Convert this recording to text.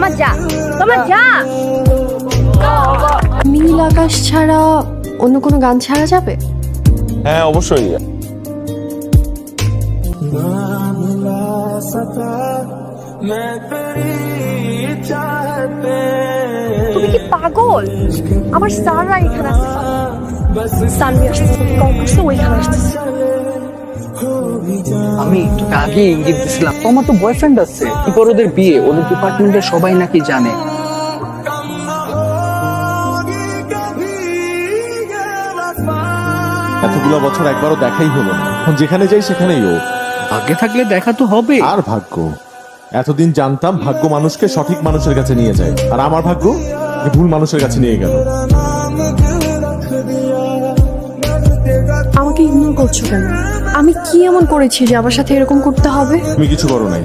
তোমার যা, তোমার যা। নীল আকাশ ছাড়া অন্য কোনো গান ছাড়া যাবে? হ্যাঁ অবশ্যই। তুমি কি পাগল? আমার স্যাররা এখানে আসছে, সানভি আসছে, কল করছে, ওইখানে আসছে। আমি তোকে আগে ইঙ্গিত দিছিলাম, তোমার তো বয়ফ্রেন্ড আছে, এরপর ওদের বিয়ে, ওদের ডিপার্টমেন্টের সবাই নাকি জানে। এতগুলো বছর একবারও দেখাই হলো না, এখন যেখানে যাই সেখানেই ও। আগে থাকলে দেখা তো হবে। আর ভাগ্য, এতদিন জানতাম ভাগ্য মানুষকে সঠিক মানুষের কাছে নিয়ে যায়, আর আমার ভাগ্য ভুল মানুষের কাছে নিয়ে গেল। আমাকে ইগনোর করছো কেন? আমি কি এমন করেছি যে আমার সাথে এরকম করতে হবে? তুমি কিছু করো নাই।